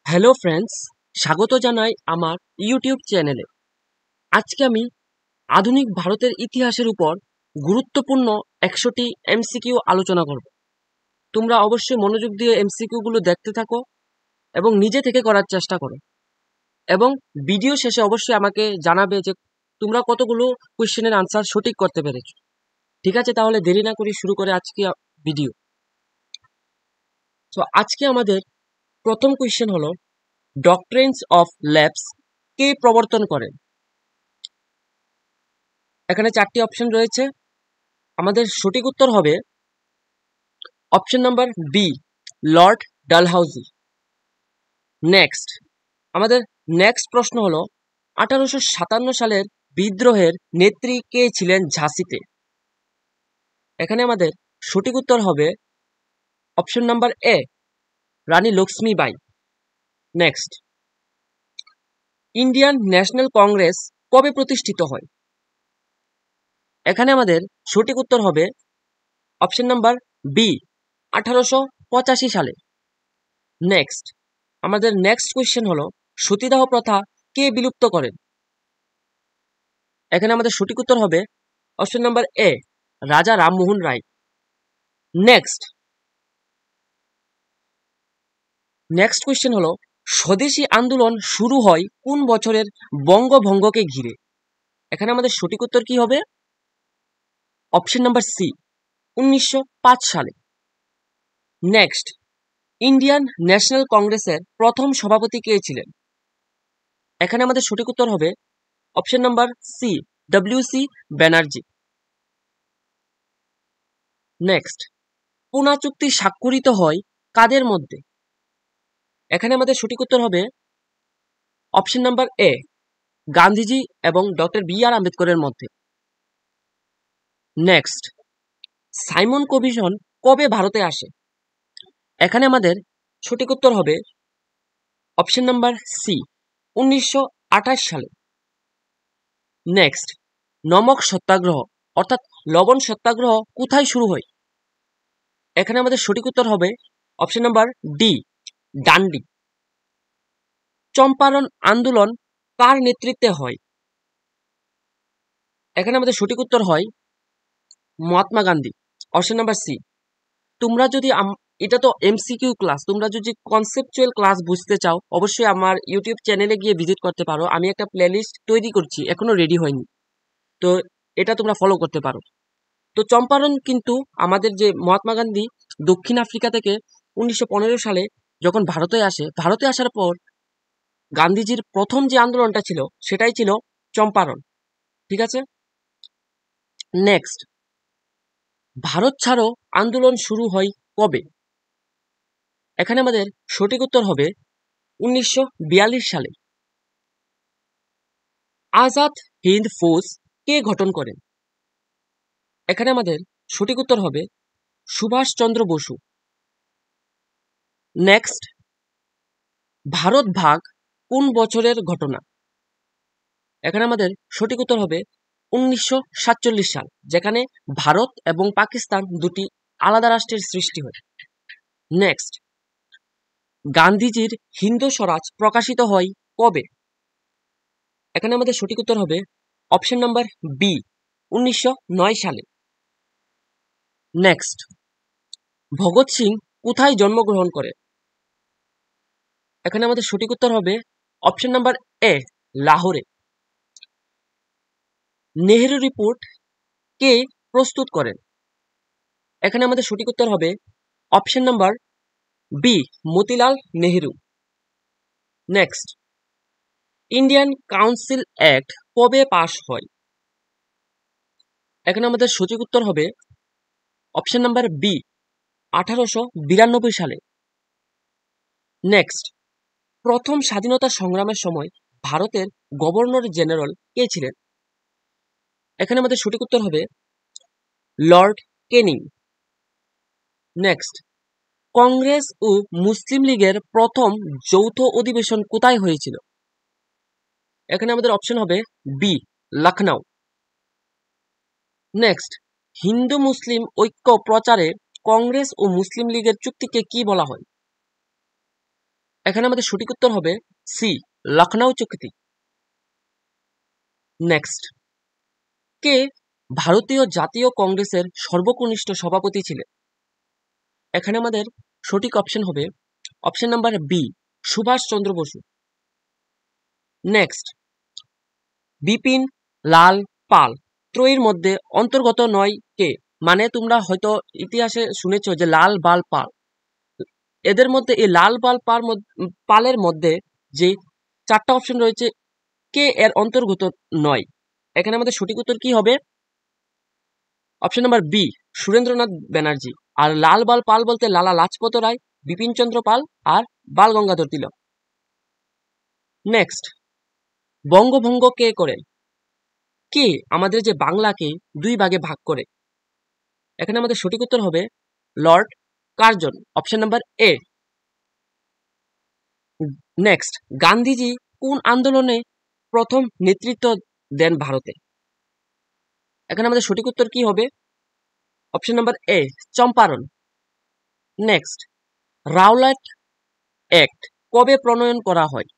Hello friends, স্বাগত জানাই আমার ইউটিউব চ্যানেলে। আজকে আমি আধুনিক ভারতের ইতিহাসের উপর গুরুত্বপূর্ণ 100টি এমসিকিউ আলোচনা করব। তোমরা অবশ্যই মনোযোগ দিয়ে এমসিকিউ গুলো দেখতে থাকো এবং নিজে থেকে করার চেষ্টা করো, এবং ভিডিও শেষে অবশ্যই আমাকে জানাবে যে তোমরা কতগুলো কোশ্চেনের আনসার সঠিক করতে পেরেছো। ঠিক আছে, তাহলে দেরি না করে শুরু করে আজকে ভিডিও। তো আজকে আমাদের প্রথম কোশ্চেন হলো, ডক্ট্রিনস অফ ল্যাবস কে প্রবর্তন করেন? এখানে 4টি অপশন রয়েছে। আমাদের সঠিক উত্তর হবে option number B, Lord Dalhousie. Next, আমাদের নেক্সট প্রশ্ন হলো, 1857 সালের বিদ্রোহের নেত্রী কে ছিলেন ঝাঁসিতে? এখানে আমাদের সঠিক উত্তর হবে অপশন নাম্বার এ, রানী Lakshmibai. Next, Indian national Congress কবে প্রতিষ্ঠিত হয়? এখানে আমাদের সঠিক উত্তর হবে অপশন নাম্বার বি, 1885 সালে। নেক্সট, আমাদের নেক্সট কোয়েশ্চেন হলো, সতীদাহ প্রথা কে বিলুপ্ত করেন? এখানে আমাদের সঠিক উত্তর হবে অপশন নাম্বার এ, রাজা রামমোহন রায়। নেক্সট কোয়েশ্চেন হলো, স্বদেশী আন্দোলন শুরু হয় কোন বছরের বঙ্গভঙ্গকে ঘিরে? এখানে আমাদের সঠিক উত্তর কি হবে? অপশন নাম্বার সি, 1905 সালে। নেক্সট, ইন্ডিয়ান ন্যাশনাল কংগ্রেসের প্রথম সভাপতি কে ছিলেন? এখানে আমাদের সঠিক উত্তর হবে option number C, W C. Banerjee. Next, Poona চুক্তি স্বাক্ষরিত হয় কাদের মধ্যে? এখানে আমাদের সঠিক উত্তর হবে অপশন নাম্বার এ, গান্ধীজি এবং ডক্টর বি.আর. আম্বেদকরের মধ্যে। নেক্সট, সাইমন কমিশন কবে ভারতে আসে? এখানে আমাদের সঠিক উত্তর হবে অপশন নাম্বার সি, 1928 সালে। নেক্সট, নমক সত্যাগ্রহ অর্থাৎ লবণ সত্যাগ্রহ কোথায় শুরু হয়? এখানে আমাদের সঠিক উত্তর হবে option number D, Dandi. Champaran আন্দোলন কার নেতৃত্বে হয়? এখানে আমাদের সঠিক উত্তর হয় Mahatma Gandhi, option number C. তোমরা যদি এটা তো এমসিকিউ ক্লাস, তোমরা যদি কনসেপচুয়াল ক্লাস বুঝতে চাও অবশ্যই আমার ইউটিউব চ্যানেলে গিয়ে ভিজিট করতে পারো। আমি একটা প্লেলিস্ট তৈরি করছি, এখনো রেডি হয়নি, তো এটা তোমরা ফলো করতে পারো। তো চম্পারণ কিন্তু আমাদের যে মহাত্মা গান্ধী দক্ষিণ আফ্রিকা থেকে 1915 সালে যখন ভারতে আসার পর গান্ধীজির প্রথম যে আন্দোলনটা ছিল সেটাই ছিল চম্পারণ। ঠিক আছে। নেক্সট, ভারত ছাড়ো আন্দোলন শুরু হয় কবে? এখানে আমাদের সঠিক উত্তর হবে 1942 সালে। আজাদ হিন্দ ফৌজ কে গঠন করেন? এখানে আমাদের সঠিক উত্তর হবে সুভাষচন্দ্র বসু। নেক্সট, ভারত ভাগ কোন বছরের ঘটনা? এখানে আমাদের সঠিক উত্তর হবে 1947 সাল, যেখানে ভারত এবং পাকিস্তান দুটি আলাদা রাষ্ট্রের সৃষ্টি হয়। নেক্সট, গান্ধীজির হিন্দু স্বরাজ প্রকাশিত হয় কবে? এখানে আমাদের সঠিক উত্তর হবে অপশন নাম্বার বি, 1909 সালে। নেক্সট, ভগৎ সিং কোথায় জন্মগ্রহণ করেন? এখানে আমাদের সঠিক উত্তর হবে অপশন নাম্বার এ, লাহোরে। নেহেরু রিপোর্ট কে প্রস্তুত করেন? এখানে আমাদের সঠিক উত্তর হবে option number B, Motilal Nehru. Next, Indian council act কবে পাশ হয়? এখানে আমাদের সঠিক উত্তর হবে অপশন নাম্বার বি, 1892 সালে। নেক্সট, প্রথম স্বাধীনতা সংগ্রামের সময় ভারতের গভর্নর জেনারেল কে ছিলেন? এখানে আমাদের সঠিক উত্তর হবে লর্ড ক্যানিং। নেক্সট, কংগ্রেস ও মুসলিম লীগের প্রথম যৌথ অধিবেশন কোথায় হয়েছিল? এখানে আমাদের অপশন হবে বি, লখনউ। নেক্সট, হিন্দু মুসলিম ঐক্য প্রচারে কংগ্রেস ও মুসলিম লীগের চুক্তিকে কি বলা হয়? এখানে আমাদের সঠিক উত্তর হবে সি, লখনৌ চুক্তি। নেক্সট, কে ভারতীয় জাতীয় কংগ্রেসের সর্বকনিষ্ঠ সভাপতি ছিলেন? এখানে আমাদের সঠিক অপশন হবে option number B, Subhash Chandra Basu. Next, Bipin লাল পাল ত্রয়ীর মধ্যে অন্তর্গত নয় কে? মানে তোমরা হয়তো ইতিহাসে শুনেছ যে লাল বাল পাল, এদের মধ্যে এই লাল বাল পালের মধ্যে যে চারটা অপশন রয়েছে, কে এর অন্তর্গত নয়? এখানে আমাদের সঠিক উত্তর কি হবে? Option number B, Surendranath Banerjee. আর লাল বাল পাল বলতে লালা লাজপত রায়, বিপিন চন্দ্র পাল আর বাল গঙ্গাধর তিলক। নেক্সট, বঙ্গভঙ্গ কে করেন? কে আমাদের যে বাংলাকে দুই ভাগে ভাগ করে? এখানে আমাদের সঠিক উত্তর হবে লর্ড কার্জন, অপশন নাম্বার এ। নেক্সট, গান্ধীজি কোন আন্দোলনে প্রথম নেতৃত্ব দেন ভারতে? এখানে আমাদের সঠিক উত্তর কি হবে? অপশন নাম্বার এ, চম্পারণ। নেক্সট, রাওলাট অ্যাক্ট কবে প্রণয়ন করা হয়?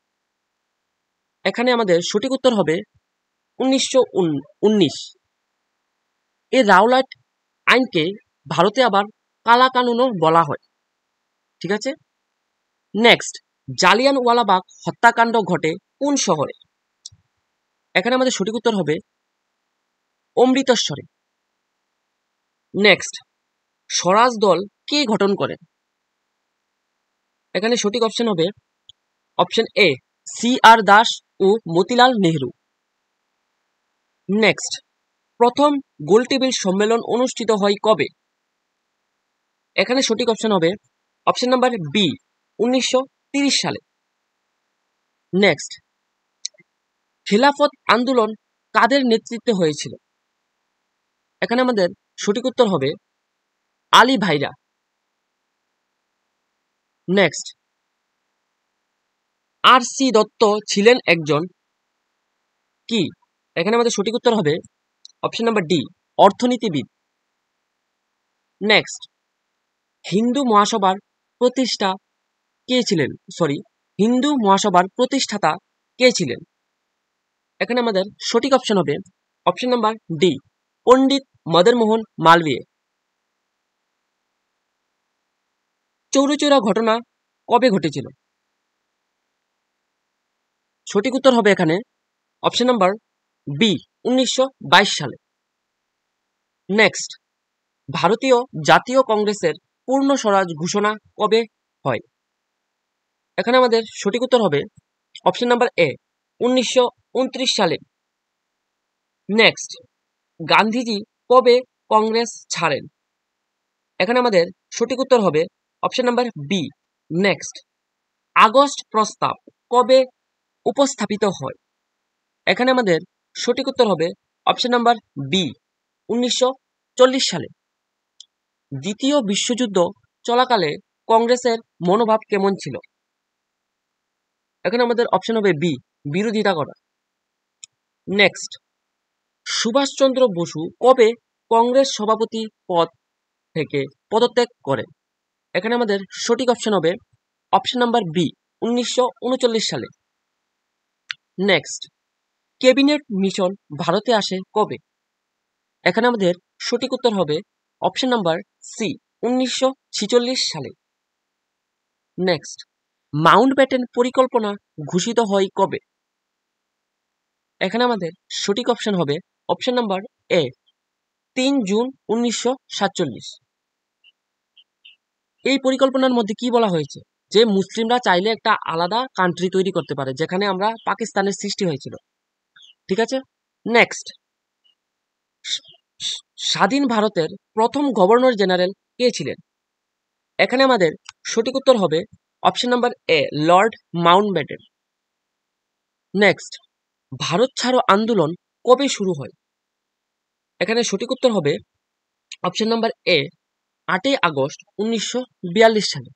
এখানে আমাদের সঠিক উত্তর হবে 1919। এই রাওলাট আইনকে ভারতে আবার কালা কানুনও বলা হয়। ঠিক আছে। নেক্সট, জালিয়ানওয়ালাবাগ হত্যাকাণ্ড ঘটে কোন শহরে? এখানে আমাদের সঠিক উত্তর হবে অমৃতসরে। নেক্সট, স্বরাজ দল কে গঠন করেন? এখানে সঠিক অপশন হবে option A, C R Das ও মতিলাল নেহরু। নেক্সট, প্রথম গোলটেবিল সম্মেলন অনুষ্ঠিত হয় কবে? এখানে সঠিক অপশন হবে অপশন নাম্বার বি, 1930 সালে। নেক্সট, খিলাফত আন্দোলন কাদের নেতৃত্বে হয়েছিল? এখানে আমাদের সঠিক উত্তর হবে আলী ভাইরা। নেক্সট, আর সি দত্ত ছিলেন একজন কি? এখানে আমাদের সঠিক উত্তর হবে অপশন নাম্বার ডি, অর্থনীতিবিদ। নেক্সট, হিন্দু মহাসভার প্রতিষ্ঠা কে ছিলেন? হিন্দু মহাসভার প্রতিষ্ঠাতা কে ছিলেন? এখানে আমাদের সঠিক অপশন হবে অপশন নাম্বার ডি, পণ্ডিত মদন মোহন মালবীয়। চৌরিচৌরা ঘটনা কবে ঘটেছিল? সঠিক উত্তর হবে এখানে অপশন নাম্বার বি, 1922 সালে। নেক্সট, ভারতীয় জাতীয় কংগ্রেসের পূর্ণ স্বরাজ ঘোষণা কবে হয়? এখানে আমাদের সঠিক উত্তর হবে অপশন নাম্বার এ, 1929 সালে। নেক্সট, গান্ধীজি কবে কংগ্রেস ছাড়েন? এখানে আমাদের সঠিক উত্তর হবে option number B. Next, August প্রস্তাব কবে উপস্থাপিত হয়? এখানে আমাদের সঠিক উত্তর হবে অপশন নাম্বার বি, 1940 সালে। দ্বিতীয় বিশ্বযুদ্ধ চলাকালে কংগ্রেসের মনোভাব কেমন ছিল? এখানে আমাদের অপশন হবে বি, বিরোধিতা করা। নেক্সট, সুভাষচন্দ্র বসু কবে কংগ্রেস সভাপতি পদ থেকে পদত্যাগ করেন? এখানে আমাদের সঠিক অপশন হবে অপশন নাম্বার বি, 1939 সালে। নেক্সট, ক্যাবিনেট মিশন ভারতে আসে কবে? এখানে আমাদের সঠিক উত্তর হবে অপশন নাম্বার সি, 1946 সালে। নেক্সট, মাউন্টব্যাটেন পরিকল্পনা ঘোষিত হয় কবে? এখানে আমাদের সঠিক অপশন হবে অপশন নাম্বার এ, 3 জুন 1947। এই পরিকল্পনার মধ্যে কি বলা হয়েছে? যে মুসলিমরা চাইলে একটা আলাদা কান্ট্রি তৈরি করতে পারে, যেখানে আমরা পাকিস্তানের সৃষ্টি হয়েছিল। ঠিক আছে। নেক্সট, স্বাধীন ভারতের প্রথম গভর্নর জেনারেল কে ছিলেন? এখানে আমাদের সঠিক উত্তর হবে অপশন নাম্বার এ, লর্ড মাউন্টব্যাটেন। নেক্সট, ভারত ছাড়ো আন্দোলন কবে শুরু হয়? এখানে সঠিক উত্তর হবে অপশন নাম্বার এ, 8 আগস্ট 1942 সালে।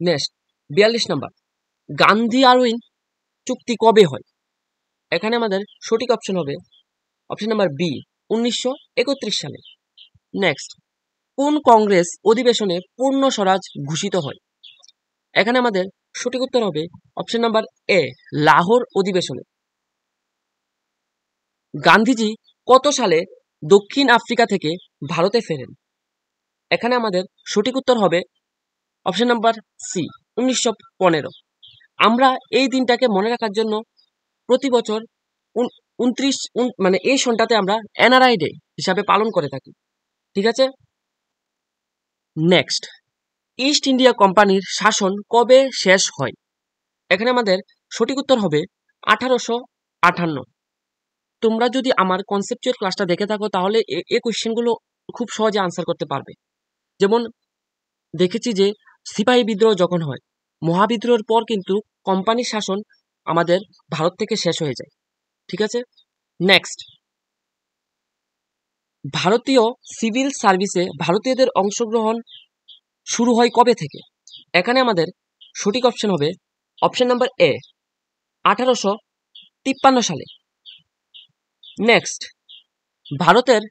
নেক্সট, 42 নাম্বার, গান্ধী আরউইন চুক্তি কবে হয়? এখানে আমাদের সঠিক অপশন হবে অপশন নাম্বার বি, 1931 সালে। নেক্সট, কোন কংগ্রেস অধিবেশনে পূর্ণ স্বরাজ ঘোষিত হয়? এখানে আমাদের সঠিক উত্তর হবে অপশন নাম্বার এ, লাহোর অধিবেশনে। গান্ধীজি কত সালে দক্ষিণ আফ্রিকা থেকে ভারতে ফেরেন? এখানে আমাদের সঠিক উত্তর হবে অপশন নাম্বার সি, 1915। আমরা এই দিনটাকে মনে রাখার জন্য প্রতি বছর 29 মানে এই সনটাতে আমরা এনআরআই ডে হিসাবে পালন করে থাকি। ঠিক আছে, নেক্সট, ইস্ট ইন্ডিয়া কোম্পানির শাসন কবে শেষ হয়? এখানে আমাদের সঠিক উত্তর হবে 1858। তোমরা যদি আমার কনসেপচুয়াল ক্লাসটা দেখে থাকো তাহলে এই কোশ্চেনগুলো খুব সহজে আনসার করতে পারবে। যেমন দেখেছি যে সিপাহী বিদ্রোহ যখন হয়, মহাবিদ্রোহের পর কিন্তু কোম্পানির শাসন আমাদের ভারত থেকে শেষ হয়ে যায়। ঠিক আছে, নেক্সট, ভারতীয় সিভিল সার্ভিসে ভারতীয়দের অংশগ্রহণ শুরু হয় কবে থেকে? এখানে আমাদের সঠিক অপশন হবে অপশন নাম্বার এ, 1853 সালে। নেক্সট, ভারতের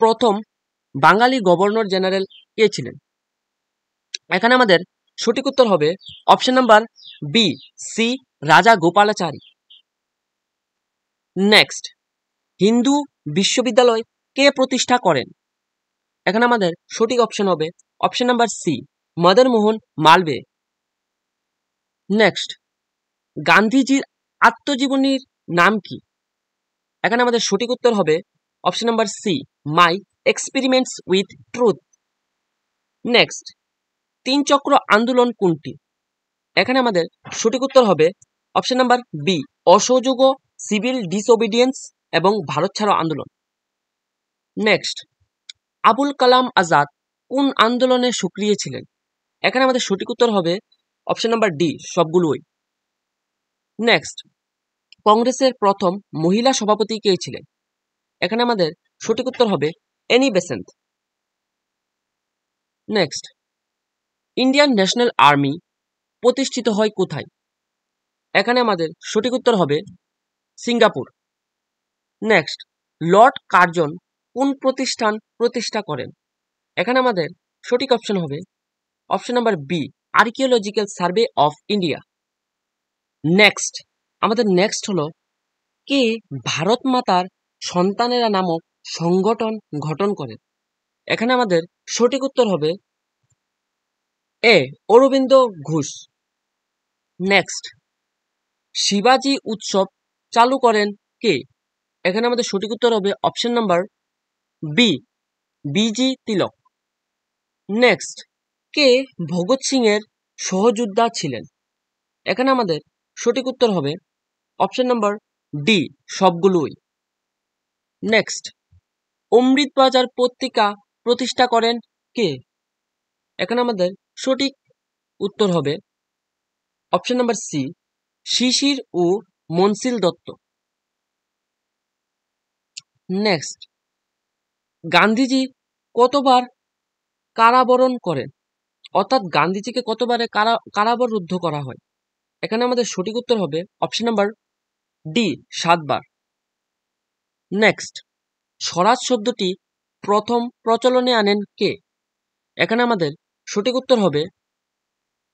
প্রথম বাঙালি গভর্নর জেনারেল কে ছিলেন? এখানে আমাদের সঠিক উত্তর হবে অপশন নাম্বার বি, সি রাজা গোপালাচারী। নেক্সট, হিন্দু বিশ্ববিদ্যালয় কে প্রতিষ্ঠা করেন? এখানে আমাদের সঠিক অপশন হবে option number C, Madan Mohan Malaviya. Next, গান্ধীজির আত্মজীবনীর নাম কি? এখানে আমাদের সঠিক উত্তর হবে option number C, my experiments with truth. Next, তিন চক্র আন্দোলন কোনটি? এখানে আমাদের সঠিক উত্তর হবে অপশন নাম্বার বি, অসহযোগ, সিভিল ডিসওবিডিয়েন্স এবং ভারত ছাড়ো আন্দোলন। নেক্সট, আবুল কালাম আজাদ কোন আন্দোলনে সক্রিয় ছিলেন? এখানে আমাদের সঠিক উত্তর হবে অপশন নাম্বার ডি, সবগুলোই। নেক্সট, কংগ্রেসের প্রথম মহিলা সভাপতি কে ছিলেন? এখানে আমাদের সঠিক উত্তর হবে any Bessent. Next, Indian national army প্রতিষ্ঠিত হয় কোথায়? এখানে আমাদের সঠিক উত্তর হবে সিঙ্গাপুর। নেক্সট, লর্ড কার্জন কোন প্রতিষ্ঠান প্রতিষ্ঠা করেন? এখানে আমাদের সঠিক অপশন হবে option number B, archaeological survey of India. Next, আমাদের নেক্সট হলো কে ভারত মাতার সন্তানেরা নামক সংগঠন গঠন করেন? এখানে আমাদের সঠিক উত্তর হবে এ, অরবিন্দ ঘোষ। নেক্সট, শিবাজি উৎসব চালু করেন কে? এখানে আমাদের সঠিক উত্তর হবে অপশন নাম্বার বি, বিজি তিলক। নেক্সট, কে ভগৎ সিং এর সহযোদ্ধা ছিলেন? এখানে আমাদের সঠিক উত্তর হবে অপশন নাম্বার ডি, সবগুলোই। নেক্সট, অমৃত বাজার পত্রিকা প্রতিষ্ঠা করেন কে? এখানে আমাদের সঠিক উত্তর হবে অপশন নাম্বার সি, শিশির ও মনসিল দত্ত। নেক্সট, গান্ধীজি কতবার কারাবরণ করেন? অর্থাৎ গান্ধীজিকে কতবারে কারাবরুদ্ধ করা হয়? এখানে আমাদের সঠিক উত্তর হবে অপশন নাম্বার ডি, 7 বার। নেক্সট, স্বরাজ শব্দটি প্রথম প্রচলনে আনেন কে? এখানে আমাদের সঠিক উত্তর হবে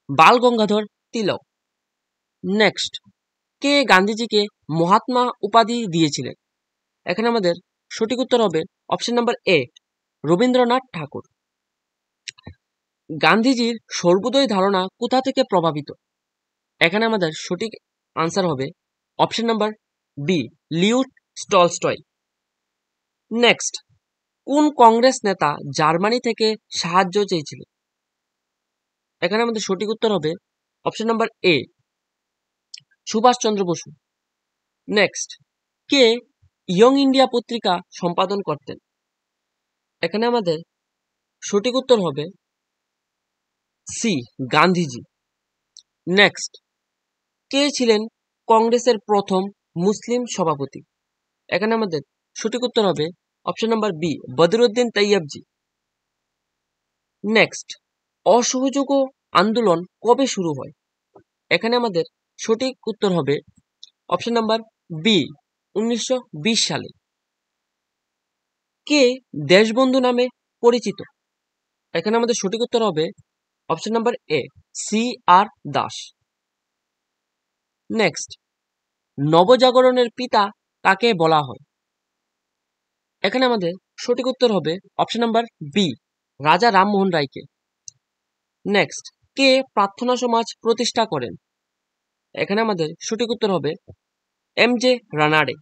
বাল গঙ্গাধর তিলক। নেক্সট, কে গান্ধীজিকে মহাত্মা উপাধি দিয়েছিলেন? এখানে আমাদের সঠিক উত্তর হবে অপশন নাম্বার এ, রবীন্দ্রনাথ ঠাকুর। গান্ধীজির সর্বোদয় ধারণা কোথা থেকে প্রভাবিত? এখানে আমাদের সঠিক আনসার হবে option number B, Leo Tolstoy. Next, কোন কংগ্রেস নেতা জার্মানি থেকে সাহায্য চেয়েছিলেন? এখানে আমাদের সঠিক উত্তর হবে option number A, Subhash Chandra Basu. Next, কে ইয়ং ইন্ডিয়া পত্রিকা সম্পাদন করতেন? এখানে আমাদের সঠিক উত্তর হবে সি, গান্ধীজি। নেক্সট, কে ছিলেন কংগ্রেসের প্রথম মুসলিম সভাপতি? এখানে আমাদের সঠিক উত্তর হবে option number B, Badruddin Tyabji. Next, অসহযোগ আন্দোলন কবে শুরু হয়? এখানে আমাদের সঠিক উত্তর হবে অপশন নাম্বার বি, 1920 সালে। কে দেশবন্ধু নামে পরিচিত? এখানে আমাদের সঠিক উত্তর হবে option number A, C R Das. Next, নবজাগরণের পিতা কাকে বলা হয়? এখানে আমাদের সঠিক উত্তর হবে অপশন নাম্বার বি, রাজা রামমোহন রায়কে। নেক্সট, কে প্রার্থনা সমাজ প্রতিষ্ঠা করেন? এখানে আমাদের সঠিক উত্তর হবে এম.জে. রানাডে।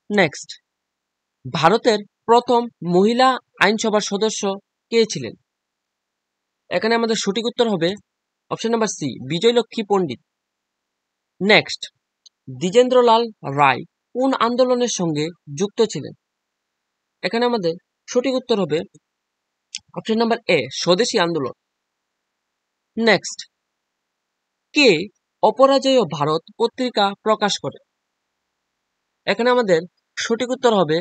নেক্সট, ভারতের প্রথম মহিলা আইনসভার সদস্য কে ছিলেন? এখানে আমাদের সঠিক উত্তর হবে অপশন নাম্বার সি, বিজয়লক্ষ্মী পণ্ডিত। নেক্সট, দ্বিজেন্দ্রলাল রায় কোন আন্দোলনের সঙ্গে যুক্ত ছিলেন? এখানে আমাদের সঠিক উত্তর হবে অপশন নাম্বার এ, স্বদেশী আন্দোলন। নেক্সট, কে অপরাজেয় ভারত পত্রিকা প্রকাশ করে? এখানে আমাদের সঠিক উত্তর হবে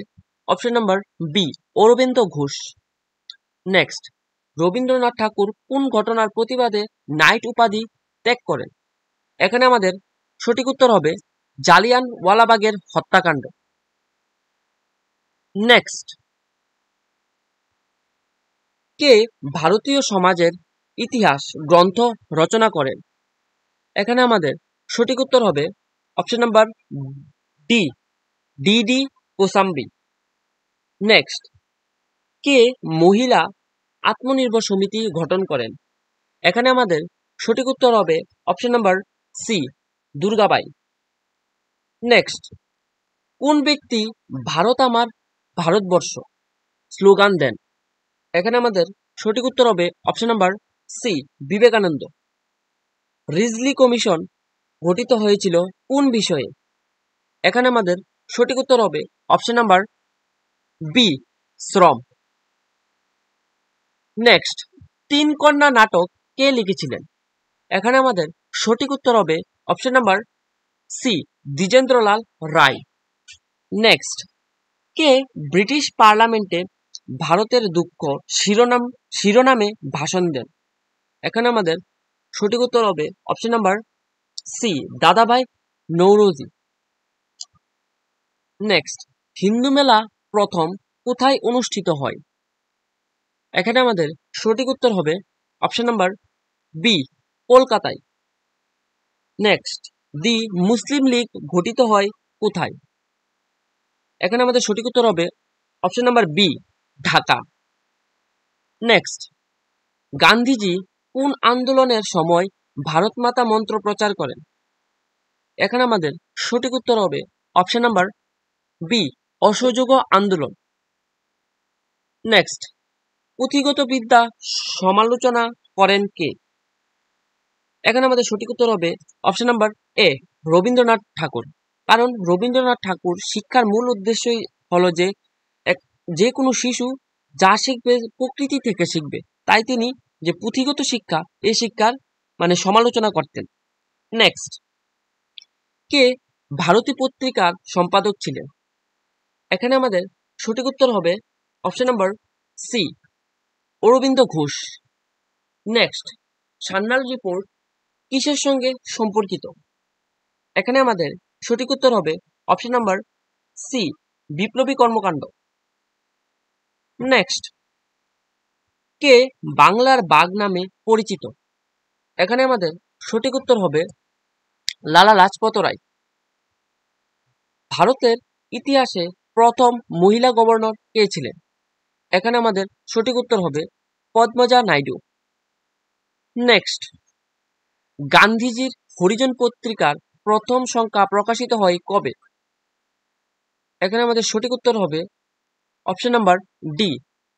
option number B, Aurobindo Ghosh. Next, Rabindranath Tagore কোন ঘটনার প্রতিবাদে নাইট উপাধি ত্যাগ করেন? এখানে আমাদের সঠিক উত্তর হবে জালিয়ানওয়ালাবাগের হত্যাকাণ্ড। নেক্সট, কে ভারতীয় সমাজের ইতিহাস গ্রন্থ রচনা করেন? এখানে আমাদের সঠিক উত্তর হবে option number D, D Kosambi. Next, কে মহিলা আত্মনির্ভর সমিতি গঠন করেন? এখানে আমাদের সঠিক উত্তর হবে option number C, Durgabai. Next, কোন ব্যক্তি ভারত আমার ভারতবর্ষ স্লোগান দেন? এখানে আমাদের সঠিক উত্তর হবে option number C, Vivekananda. Risley commission গঠিত হয়েছিল কোন বিষয়ে? এখানে আমাদের সঠিক উত্তর হবে অপশন নাম্বার বি, শ্রম। নেক্সট, তিন কন্যা নাটক কে লিখেছিলেন? এখানে আমাদের সঠিক উত্তর হবে অপশন নাম্বার সি, দ্বিজেন্দ্রলাল রায়। নেক্সট, কে ব্রিটিশ পার্লামেন্টে ভারতের দুঃখ শিরোনামে ভাষণ দেন? এখানে আমাদের সঠিক উত্তর হবে অপশন নাম্বার সি, দাদাভাই নৌরোজি। নেক্সট, হিন্দু মেলা প্রথম কোথায় অনুষ্ঠিত হয়? এখানে আমাদের সঠিক উত্তর হবে অপশন নাম্বার বি, কলকাতায়। নেক্সট, দি মুসলিম লীগ গঠিত হয় কোথায়? এখানে আমাদের সঠিক উত্তর হবে option number B, Dhaka. Next, Gandhiji কোন আন্দোলনের সময় ভারত মাতা মন্ত্র প্রচার করেন? এখানে আমাদের সঠিক উত্তর হবে অপশন নাম্বার বি, অসহযোগ আন্দোলন। নেক্সট, পুঁথিগত বিদ্যা সমালোচনা করেন কে? এখানে আমাদের সঠিক উত্তর হবে অপশন নাম্বার এ, রবীন্দ্রনাথ ঠাকুর। কারণ রবীন্দ্রনাথ ঠাকুর শিক্ষার মূল উদ্দেশ্যই হলো যে কোনো শিশু যা শিখবে প্রকৃতি থেকে শিখবে, তাই তিনি যে পুঁথিগত শিক্ষা, এই শিক্ষার সমালোচনা করতেন। নেক্সট, কে ভারতী পত্রিকার সম্পাদক ছিলেন? এখানে আমাদের সঠিক উত্তর হবে option number C, Aurobindo Ghosh. Next, Sanyal report কিসের সঙ্গে সম্পর্কিত? এখানে আমাদের সঠিক উত্তর হবে অপশন নাম্বার সি, বিপ্লবী কর্মকাণ্ড। নেক্সট, কে বাংলার বাঘ নামে পরিচিত? এখানে আমাদের সঠিক উত্তর হবে লালা লাজপত রায়। ভারতের ইতিহাসে প্রথম মহিলা গভর্নর কে ছিলেন? এখানে আমাদের সঠিক উত্তর হবে পদ্মজা নাইডু। নেক্সট, গান্ধীজির হরিজন পত্রিকার প্রথম সংখ্যা প্রকাশিত হয় কবে? এখানে আমাদের সঠিক উত্তর হবে অপশন নাম্বার ডি,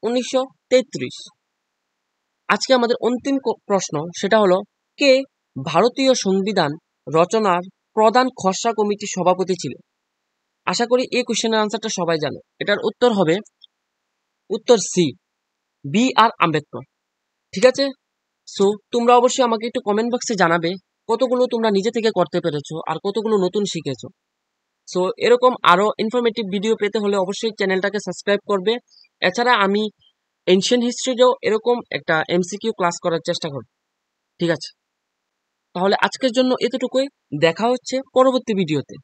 1933। আজকে আমাদের অন্তিম প্রশ্ন, সেটা হলো কে ভারতীয় সংবিধান রচনার প্রধান খসড়া কমিটির সভাপতি ছিলেন? আশা করি এই কোশ্চেনের আনসারটা সবাই জানো। এটার উত্তর হবে উত্তর সি, বি আর আম্বেদকর। ঠিক আছে, সো তোমরা অবশ্যই আমাকে একটু কমেন্ট বক্সে জানাবে কতগুলো তোমরা নিজে থেকে করতে পেরেছো আর কতগুলো নতুন শিখেছো। সো এরকম আরো ইনফরমেটিভ ভিডিও পেতে হলে অবশ্যই চ্যানেলটাকে সাবস্ক্রাইব করবে। এছাড়া আমি এনশিয়েন্ট হিস্ট্রিরও এরকম একটা এমসিকিউ ক্লাস করার চেষ্টা করব। ঠিক আছে, তাহলে আজকের জন্য এতটুকুই। দেখা হচ্ছে পরবর্তী ভিডিওতে।